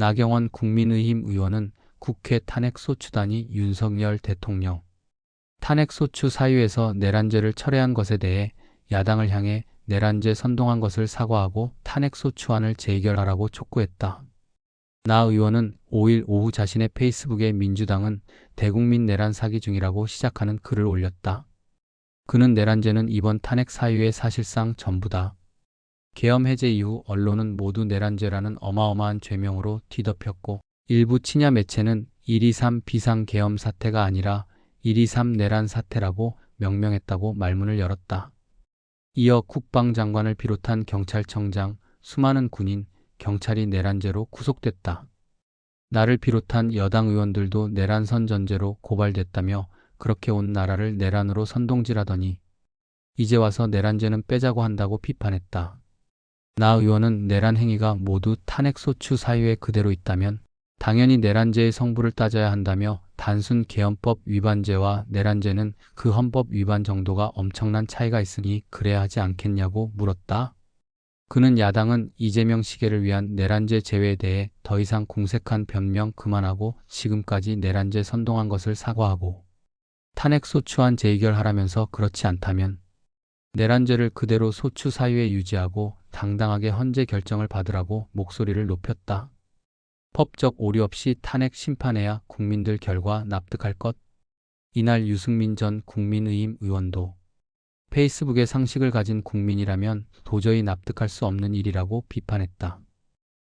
나경원 국민의힘 의원은 국회 탄핵소추단이 윤석열 대통령 탄핵소추 사유에서 내란죄를 철회한 것에 대해 야당을 향해 내란죄 선동한 것을 사과하고 탄핵소추안을 재결하라고 촉구했다. 나 의원은 5일 오후 자신의 페이스북에 민주당은 대국민 내란 사기 중이라고 시작하는 글을 올렸다. 그는 내란죄는 이번 탄핵 사유의 사실상 전부다. 계엄 해제 이후 언론은 모두 내란죄라는 어마어마한 죄명으로 뒤덮였고 일부 친야 매체는 1.23 비상계엄 사태가 아니라 1.23 내란 사태라고 명명했다고 말문을 열었다. 이어 국방장관을 비롯한 경찰청장, 수많은 군인, 경찰이 내란죄로 구속됐다. 나를 비롯한 여당 의원들도 내란 선전죄로 고발됐다며 그렇게 온 나라를 내란으로 선동질하더니 이제 와서 내란죄는 빼자고 한다고 비판했다. 나 의원은 내란 행위가 모두 탄핵소추 사유에 그대로 있다면 당연히 내란죄의 성부를 따져야 한다며 단순 계엄법 위반죄와 내란죄는 그 헌법 위반 정도가 엄청난 차이가 있으니 그래야 하지 않겠냐고 물었다. 그는 야당은 이재명 시계를 위한 내란죄 제외에 대해 더 이상 궁색한 변명 그만하고 지금까지 내란죄 선동한 것을 사과하고 탄핵소추안 재의결하라면서 그렇지 않다면 내란죄를 그대로 소추 사유에 유지하고 당당하게 헌재 결정을 받으라고 목소리를 높였다. 법적 오류 없이 탄핵 심판해야 국민들 결과 납득할 것. 이날 유승민 전 국민의힘 의원도 페이스북에 상식을 가진 국민이라면 도저히 납득할 수 없는 일이라고 비판했다.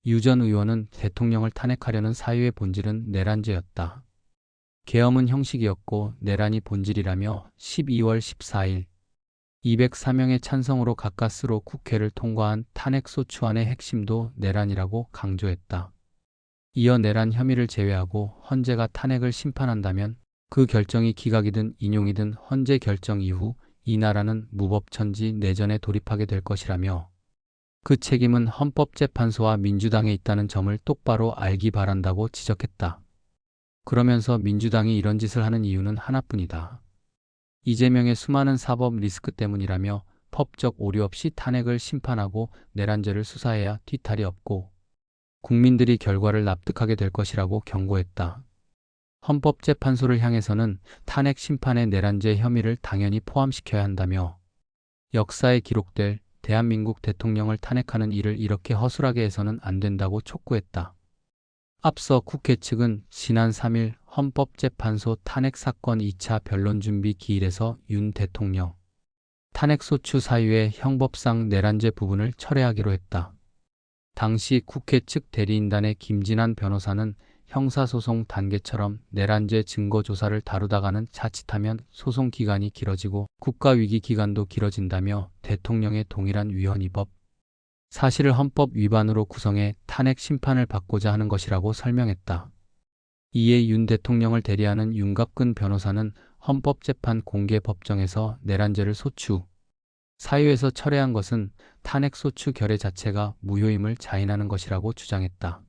유 전 의원은 대통령을 탄핵하려는 사유의 본질은 내란죄였다. 계엄은 형식이었고 내란이 본질이라며 12월 14일 204명의 찬성으로 가까스로 국회를 통과한 탄핵소추안의 핵심도 내란이라고 강조했다. 이어 내란 혐의를 제외하고 헌재가 탄핵을 심판한다면 그 결정이 기각이든 인용이든 헌재 결정 이후 이 나라는 무법천지 내전에 돌입하게 될 것이라며 그 책임은 헌법재판소와 민주당에 있다는 점을 똑바로 알기 바란다고 지적했다. 그러면서 민주당이 이런 짓을 하는 이유는 하나뿐이다. 이재명의 수많은 사법 리스크 때문이라며 법적 오류 없이 탄핵을 심판하고 내란죄를 수사해야 뒤탈이 없고 국민들이 결과를 납득하게 될 것이라고 경고했다. 헌법재판소를 향해서는 탄핵 심판의 내란죄 혐의를 당연히 포함시켜야 한다며 역사에 기록될 대한민국 대통령을 탄핵하는 일을 이렇게 허술하게 해서는 안 된다고 촉구했다. 앞서 국회 측은 지난 3일 헌법재판소 탄핵사건 2차 변론준비 기일에서 윤 대통령 탄핵소추 사유의 형법상 내란죄 부분을 철회하기로 했다. 당시 국회 측 대리인단의 김진환 변호사는 형사소송 단계처럼 내란죄 증거조사를 다루다가는 자칫하면 소송 기간이 길어지고 국가위기 기간도 길어진다며 대통령의 동일한 위헌 위법 사실을 헌법 위반으로 구성해 탄핵 심판을 받고자 하는 것이라고 설명했다. 이에 윤 대통령을 대리하는 윤갑근 변호사는 헌법재판 공개법정에서 내란죄를 소추 사유에서 철회한 것은 탄핵소추 결의 자체가 무효임을 자인하는 것이라고 주장했다.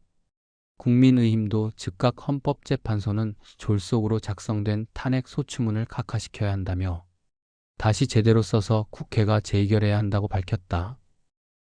국민의힘도 즉각 헌법재판소는 졸속으로 작성된 탄핵소추문을 각하시켜야 한다며 다시 제대로 써서 국회가 재의결해야 한다고 밝혔다.